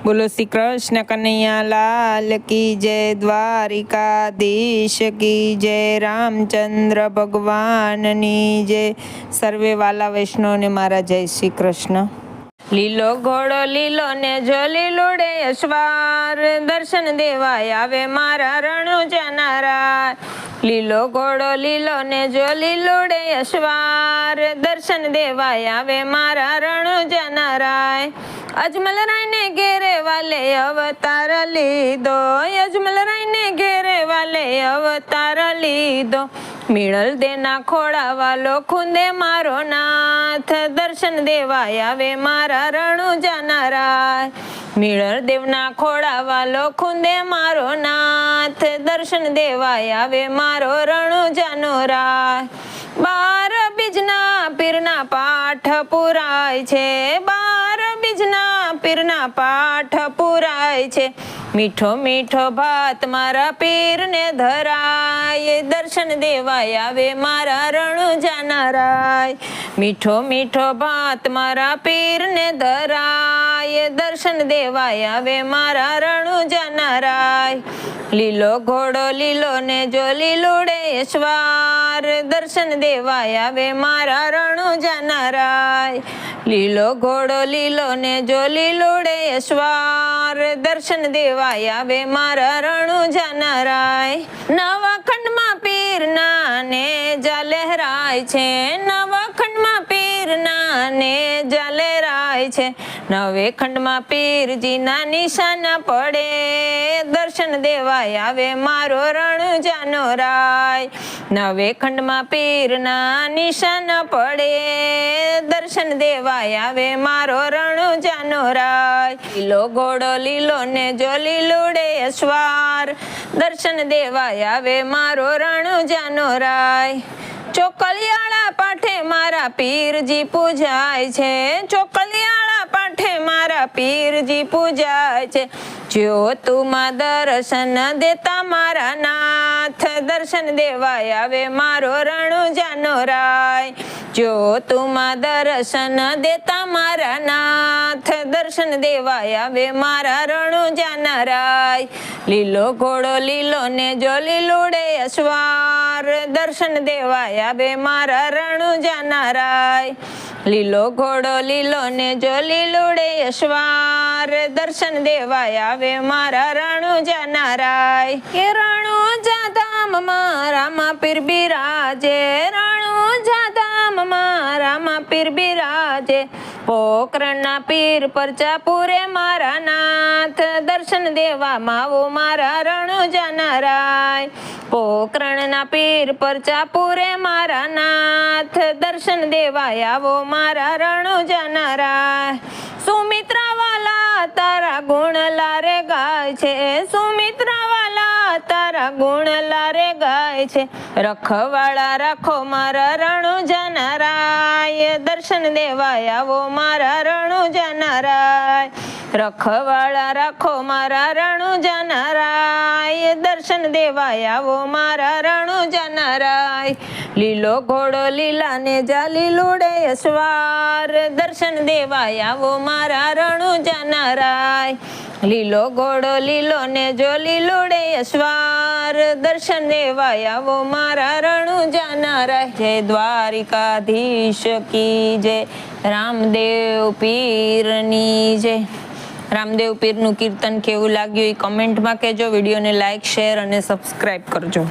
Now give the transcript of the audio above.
બોલો શ્રી કૃષ્ણ કનૈયા લાલ કી જય, દ્વારિકાધીશ કી જય, રામચંદ્ર ભગવાનની જય। સર્વે વાલા વૈષ્ણવને મારા જય શ્રી કૃષ્ણ। લીલો ઘોડો લીલો ને જો લીલુડે અશ્વાર, દર્શન દેવાય આવે મારા રણુજાના રાય। લીલો ઘોડો લીલો ને જો લીલુડે અશ્વાર, દર્શન દેવાય આવે મારા રણુજાના રાય। અજમલ રાયને ઘેરે વાલે અવતાર લીધો, અજમલ રાયને ઘેરે વાલે અવતાર લીધો। મિળલ દેના ખોડા વાલો ખુંદે મારો નાથ, દર્શન દેવાય આવે મારા રણુજાના રાય। મિળલ દેવના ખોડા વાલો ખુંદે મારો નાથ, દર્શન દેવાય આવે મારો રણુજાનો રાય। 12 બીજના પીરના પાઠ પુરાય છે, 12 બીજના પીરના પાઠ પુરાય છે। મીઠો મીઠો ભાત મારા પીરને ધરાય, દર્શન દેવાય આવે મારા રણુજાના રાય। મીઠો મીઠો ભાત મારા પીરને ધરાય, દર્શન દેવાય આવે મારા રણુજાના રાય। લીલો ઘોડો લીલો ને જો લીલુડે અશ્વાર, દર્શન દેવાય આવે મારા રણુજાના રાય। લીલો ઘોડો લીલો ને જો લીલુડે અશ્વાર, દર્શન દેવાય આવે મારા રણુજાના રાય। નવા ખંડમાં પીરના ને જા લહેરાય છે, નવા ખંડમાં પીરના ને જા લહેરાય છે। નવે ખંડમાં પીરજીના નિશાના પડે, દર્શન દેવાય આવે મારો રણુજાનો રાય। નવે ખંડમાં પીરના નિશાના પડે, દર્શન દેવાય આવે મારો રણુજાનો રાય। લીલો ઘોડો લીલો ને જો લીલુડે અશ્વાર, દર્શન દેવાય આવે મારો રણુજાનો રાય। ચોકલિયાળા પાઠે મારા પીરજી પૂજાય છે, ચોકલિયાળા પાઠે મારા પીરજી પૂજાય છે। જ્યોતુમાં દર્શન દેતા મારા નાથ, દર્શન દેવાય આવે મારો રણુજાનો રાય। જ્યોતુમાં દર્શન દેતા મારા નાથ, દર્શન દેવાય આવે મારા રણુજાના રાય। લીલો ઘોડો લીલો ને જો લીલુડે અશ્વાર, દર્શન દેવાય આવે મારા રણુજાના રાય। લીલો ઘોડો લીલો ને જો લીલુડે અશ્વાર, દર્શન દેવાય આવે મારા રણુજાના રાય। કે રણુજા ધામમાં રામા પીર બિરાજે, રણુજા ધામમાં રામા પીર બિરાજે। પોકરણના પીર પરચા પૂરે મારા નાથ, દર્શન દેવા માવો મારા રણુજાના રાય। પોકરણના પીર પરચા પૂરે મારા નાથ, દર્શન દેવાય આવો મારા રણુજાના રાય। સુમિત્રા વાલા તારા ગુણ લારે ગાય છે, સુમિત્રા વાલા તારા ગુણ લારે ગાય છે। રખવાળા રાખો મારા રણુજાના રાય, દર્શન દેવાય આવો મારા રણુજાના રાય। રખવાળા રાખો મારા રણુજાના રાય, દર્શન દેવાય આવો મારા રણુજાના રાય। લીલો ઘોડો લીલા ને જા લીલુડે અશ્વાર, દર્શન દેવાય આવો મારા રણુજાના રાય। લીલો ઘોડો લીલો ને જો લીલુડે અશ્વાર, દર્શન દેવાય આવો મારા રણુજાના રાય। જય દ્વારિકાધીશ કી જય, રામદેવ પીરની જય। રામદેવ પીરનું કીર્તન કેવું લાગ્યું એ કમેન્ટમાં કહેજો। વિડીયોને લાઈક, શેર અને સબસ્ક્રાઈબ કરજો।